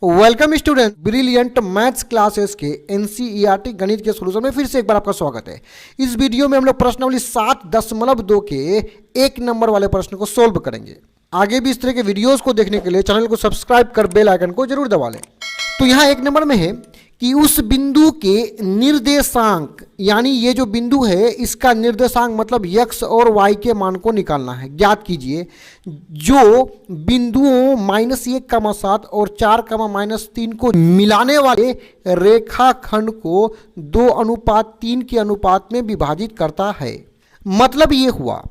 Welcome student, brilliant maths classes के NCERT गणित के सोल्यूशन में फिर से एक बार आपका स्वागत है। इस वीडियो में हम लोग प्रश्नावली 7.2 के 1 नंबर वाले प्रश्न को सोल्व करेंगे। आगे भी इस तरह के वीडियोस को देखने के लिए चैनल को सब्सक्राइब कर बेल आइकन को जरूर दबा लें। तो यहाँ 1 नंबर में है कि उस बिंदु के निर्देशांक, यानी ये जो बिंदु है इसका निर्देशांक मतलब x और y के मान को निकालना है। ज्ञात कीजिए जो बिंदुओं -1,7 और 4,-3 को मिलाने वाले रेखाखंड को 2:3 के अनुपात में विभाजित करता है। मतलब ये हुआ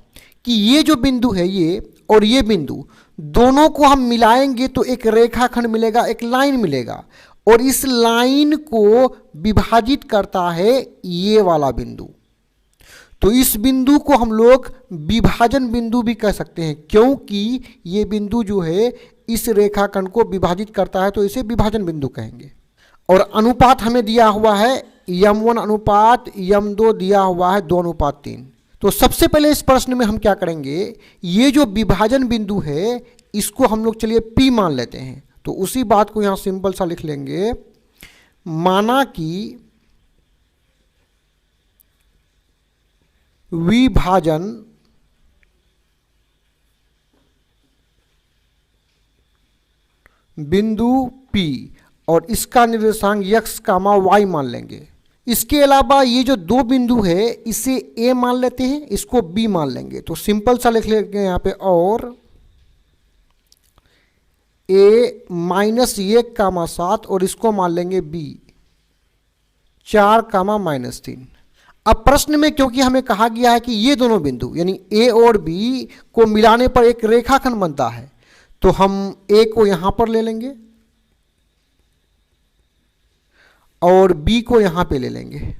कि ये जो बिंदु है ये और ये बिंदु दोनों को हम मिलाएंगे तो एक रेखाखंड मिलेगा, एक लाइन मिलेगा, और इस लाइन को विभाजित करता है ये वाला बिंदु। तो इस बिंदु को हम लोग विभाजन बिंदु भी कह सकते हैं, क्योंकि ये बिंदु जो है इस रेखाखंड को विभाजित करता है, तो इसे विभाजन बिंदु कहेंगे। और अनुपात हमें दिया हुआ है m1 अनुपात m2 दिया हुआ है 2:3। तो सबसे पहले इस प्रश्न में हम क्या करेंगे, ये जो विभाजन बिंदु है इसको हम लोग चलिए P मान लेते हैं। तो उसी बात को यहां सिंपल सा लिख लेंगे, माना कि विभाजन बिंदु P और इसका निर्देशांक x, y मान लेंगे। इसके अलावा ये जो दो बिंदु है इसे A मान लेते हैं, इसको B मान लेंगे। तो सिंपल सा लिख लेंगे यहां पे, और A -1,7 और इसको मान लेंगे B 4,-3। अब प्रश्न में क्योंकि हमें कहा गया है कि ये दोनों बिंदु यानी A और B को मिलाने पर एक रेखाखंड बनता है, तो हम A को यहां पर ले लेंगे और B को यहां पे ले लेंगे,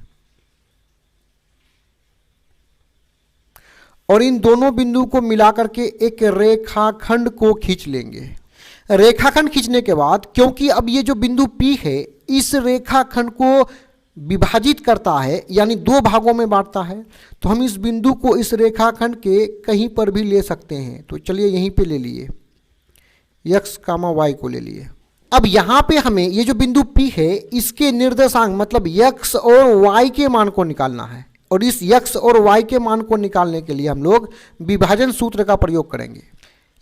और इन दोनों बिंदु को मिलाकर के एक रेखाखंड को खींच लेंगे। रेखाखंड खींचने के बाद क्योंकि अब ये जो बिंदु P है इस रेखाखंड को विभाजित करता है, यानी दो भागों में बांटता है, तो हम इस बिंदु को इस रेखाखंड के कहीं पर भी ले सकते हैं। तो चलिए यहीं पे ले लिए, x, y को ले लिए। अब यहां पे हमें ये जो बिंदु P है इसके निर्देशांक मतलब x और y के मान को निकालना है, और इस x और y के मान को निकालने के लिए हम लोग विभाजन सूत्र का प्रयोग करेंगे।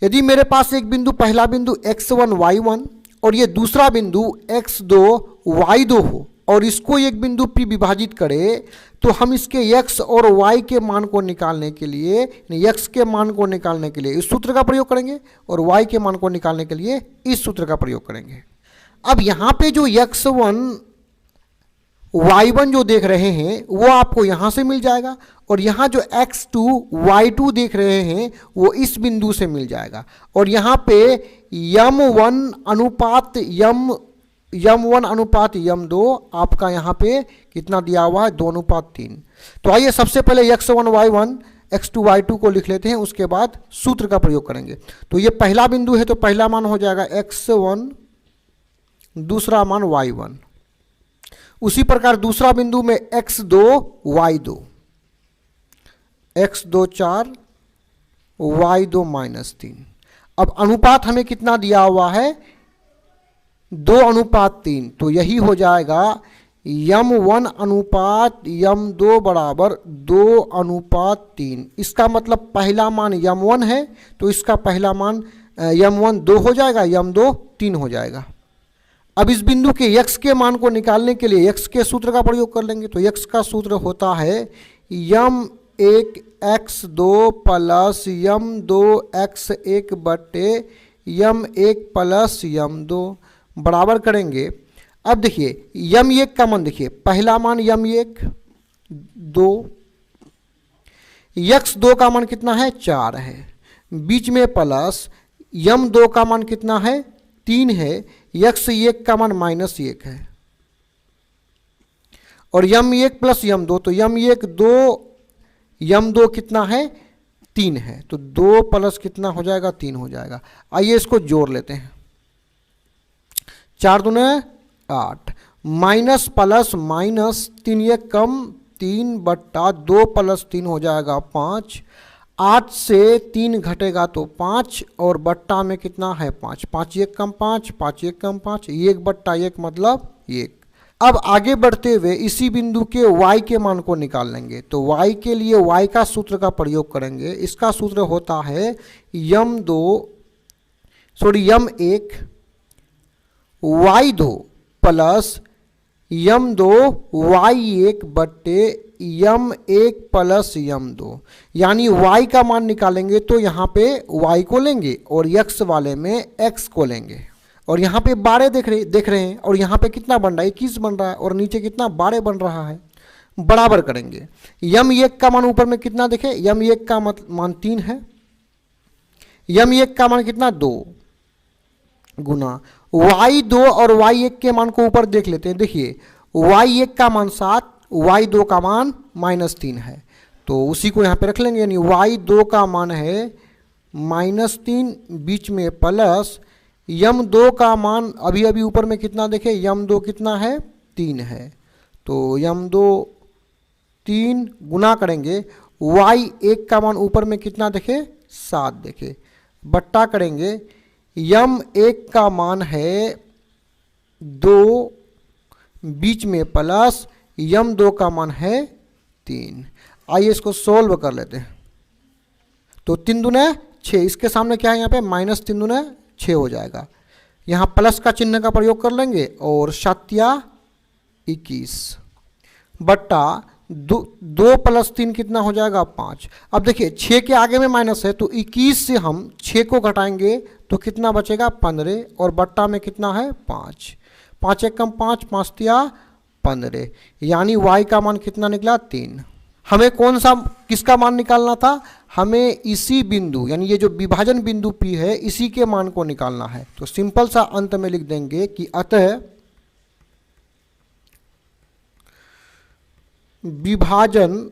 यदि मेरे पास एक बिंदु, पहला बिंदु x1 y1 और ये दूसरा बिंदु x2 y2 हो और इसको एक बिंदु P विभाजित करे, तो हम इसके x और y के मान को निकालने के लिए, x के मान को निकालने के लिए इस सूत्र का प्रयोग करेंगे और y के मान को निकालने के लिए इस सूत्र का प्रयोग करेंगे। अब यहाँ पे जो x1 y1 जो देख रहे हैं वो आपको यहाँ से मिल जाएगा, और यहाँ जो x2 y2 देख रहे हैं वो इस बिंदु से मिल जाएगा, और यहाँ पे m1 अनुपात m2 आपका यहाँ पे कितना दिया हुआ है 2:3। तो आइए सबसे पहले x1 y1 x2 y2 को लिख लेते हैं, उसके बाद सूत्र का प्रयोग करेंगे। तो ये पहला बिंदु है तो पहला मान हो जाएगा x1, दूसरा मान y1। उसी प्रकार दूसरा बिंदु में x2 y2, x2 4 y2 -3। अब अनुपात हमें कितना दिया हुआ है 2:3, तो यही हो जाएगा m1 अनुपात m2 बराबर 2:3। इसका मतलब पहला मान m1 है तो इसका पहला मान m1 2 हो जाएगा, m2 3 हो जाएगा। अब इस बिंदु के x के मान को निकालने के लिए x के सूत्र का प्रयोग कर लेंगे। तो x का सूत्र होता है m1 x2 plus m2 x1 बटे m1 प्लस m2 बराबर करेंगे। अब देखिए m1 का मान, देखिए पहला मान m1 2, x2 का मान कितना है 4 है, बीच में प्लस m2 का मान कितना है 3 है, x1 का मान -1 है, और m1 प्लस m2, तो m1 2, m2 कितना है 3 है, तो 2 प्लस कितना हो जाएगा 3 हो जाएगा। आइए इसको जोड़ लेते हैं, 4 दूने 8, माइनस प्लस माइनस 3 1 कम 3 बट्टा 2 प्लस 3 हो जाएगा 5। 8 से 3 घटेगा तो 5 और बट्टा में कितना है 5, 5 1 कम 5, 5 1 कम 5, 1 बट्टा 1 मतलब 1। अब आगे बढ़ते हुए इसी बिंदु के y के मान को निकाल लेंगे। तो y के लिए y का सूत्र का प्रयोग करेंगे। इसका सूत्र होता है m1 y2 plus m2 y1 बट्टे m1 प्लस m2, यानी y का मान निकालेंगे तो यहाँ पे y को लेंगे और x वाले में x को लेंगे। और यहाँ पे 12 देख रहे हैं और यहाँ पे कितना बन रहा है 21 बन रहा है और नीचे कितना 12 बन रहा है। बराबर करेंगे। m1 का मान ऊपर में कितना देखें, m1 का मान 3 है, m1 का मान कितना 2 गुना y2 और y1 के मान को ऊपर देख लेते हैं। देखिए y1 का मान 7, y2 का मान -3 है, तो उसी को यहाँ पे रख लेंगे, यानी y2 का मान है -3, बीच में प्लस m2 का मान अभी अभी ऊपर में कितना देखें, m2 कितना है 3 है, तो m2 3 गुना करेंगे, y1 का मान ऊपर में कितना देखें 7 देखें, बट्टा करेंगे, m1 का मान है 2, बीच में प्लस m2 का मान है 3। आइए इसको सोल्व कर लेते हैं। तो 3 दूने 6, इसके सामने क्या है यहाँ पे -3 दूने 6 हो जाएगा। यहाँ प्लस का चिन्ह का प्रयोग कर लेंगे और 7 या 21 बट्टा 2 प्लस 3 कितना हो जाएगा 5। अब देखिए 6 के आगे में माइनस है तो 21 से हम 6 को घटाएंगे तो कितना बचेगा 15 और बट्टा में कितना है 5, 5 1 कम 5, 5 या 15, यानी y का मान कितना निकला 3। हमें कौन सा किसका मान निकालना था, हमें इसी बिंदु यानी ये जो विभाजन बिंदु P है इसी के मान को निकालना है। तो सिंपल सा अंत में लिख देंगे कि अतः विभाजन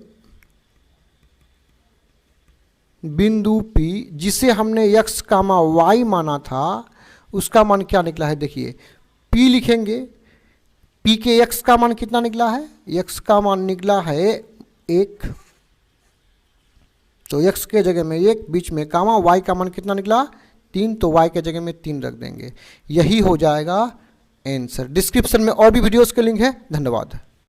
बिंदु P जिसे हमने x, y माना था उसका मान क्या निकला है। देखिए P लिखेंगे, P के x का मान कितना निकला है, x का मान निकला है 1, तो x के जगह में 1, बीच में कामा, y का मान कितना निकला 3, तो y के जगह में 3 रख देंगे। यही हो जाएगा आंसर। डिस्क्रिप्शन में और भी वीडियोस के लिंक है। धन्यवाद।